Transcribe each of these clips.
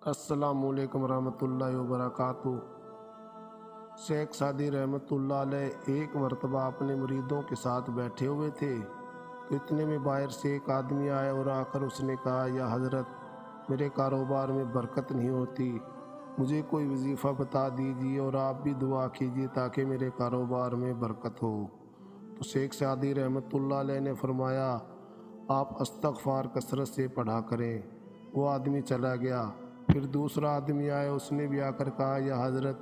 السلام علیکم ورحمۃ اللہ وبرکاتہ۔ شیخ سعدی رحمۃ اللہ علیہ ایک مرتبہ اپنے مریدوں کے ساتھ بیٹھے ہوئے تھے تو اتنے میں باہر سے ایک آدمی آیا اور آ کر اس نے کہا، یا حضرت، میرے کاروبار میں برکت نہیں ہوتی، مجھے کوئی وظیفہ بتا دیجیے اور آپ بھی دعا کیجیے تاکہ میرے کاروبار میں برکت ہو۔ تو شیخ سعدی رحمۃ اللہ علیہ نے فرمایا، آپ استغفار کثرت سے پڑھا کریں۔ وہ آدمی چلا گیا۔ پھر دوسرا آدمی آیا، اس نے بھی آ کر کہا، یا حضرت،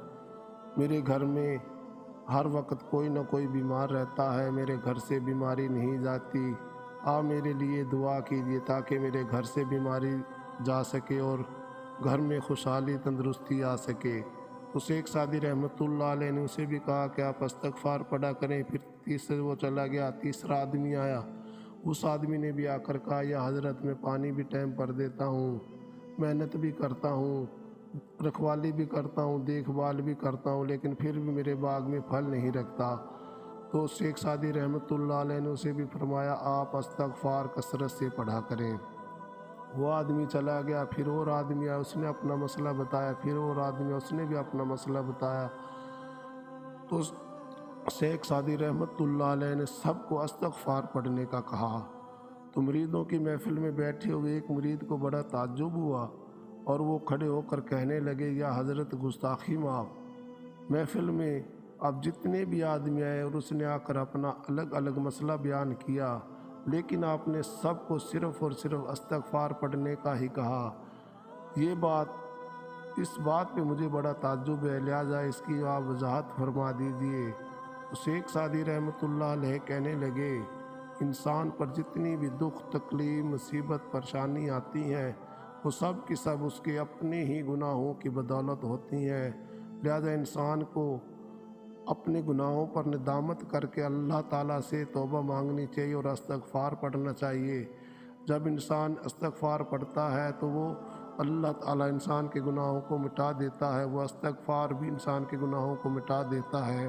میرے گھر میں ہر وقت کوئی نہ کوئی بیمار رہتا ہے، میرے گھر سے بیماری نہیں جاتی، آپ میرے لیے دعا کیجیے تاکہ میرے گھر سے بیماری جا سکے اور گھر میں خوشحالی تندرستی آ سکے۔ تو شیخ سعدی رحمۃ اللہ علیہ نے اسے بھی کہا کہ آپ استغفار پڑھا کریں۔ پھر تیسرے وہ چلا گیا، تیسرا آدمی آیا، اس آدمی نے بھی آ کر کہا، یا حضرت، میں پانی بھی ٹائم پر دیتا ہوں، محنت بھی کرتا ہوں، رکھوالی بھی کرتا ہوں، دیکھ بھال بھی کرتا ہوں، لیکن پھر بھی میرے باغ میں پھل نہیں رکھتا۔ تو شیخ سعدی رحمۃ اللہ علیہ نے اسے بھی فرمایا، آپ استغفار کثرت سے پڑھا کریں۔ وہ آدمی چلا گیا۔ پھر اور آدمی آیا، اس نے اپنا مسئلہ بتایا۔ پھر اور آدمی، اس نے بھی اپنا مسئلہ بتایا۔ تو شیخ سعدی رحمۃ اللہ علیہ نے سب کو استغفار پڑھنے کا کہا۔ تو مریدوں کی محفل میں بیٹھے ہوئے ایک مرید کو بڑا تعجب ہوا اور وہ کھڑے ہو کر کہنے لگے، یا حضرت، گستاخی معاف، محفل میں اب جتنے بھی آدمی آئے اور اس نے آ کر اپنا الگ الگ مسئلہ بیان کیا، لیکن آپ نے سب کو صرف اور صرف استغفار پڑھنے کا ہی کہا۔ اس بات پہ مجھے بڑا تعجب ہے، لہٰذا اس کی آپ وضاحت فرما دیجئے۔ تو شیخ سعدی رحمۃ اللہ علیہ کہنے لگے، انسان پر جتنی بھی دکھ، تکلیف، مصیبت، پریشانی آتی ہیں، وہ سب کی سب اس کے اپنے ہی گناہوں کی بدولت ہوتی ہیں، لہذا انسان کو اپنے گناہوں پر ندامت کر کے اللہ تعالیٰ سے توبہ مانگنی چاہیے اور استغفار پڑھنا چاہیے۔ جب انسان استغفار پڑھتا ہے تو وہ اللہ تعالیٰ انسان کے گناہوں کو مٹا دیتا ہے، وہ استغفار بھی انسان کے گناہوں کو مٹا دیتا ہے۔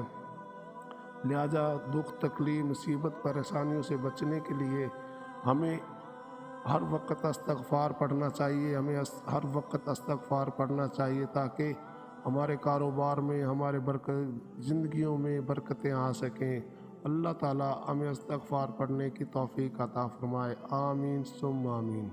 لہذا دکھ، تکلیف، مصیبت، پریشانیوں سے بچنے کے لیے ہمیں ہر وقت استغفار پڑھنا چاہیے، ہر وقت استغفار پڑھنا چاہیے تاکہ ہمارے کاروبار میں، ہمارے زندگیوں میں برکتیں آ سکیں۔ اللہ تعالیٰ ہمیں استغفار پڑھنے کی توفیق عطا فرمائے۔ آمین ثم آمین۔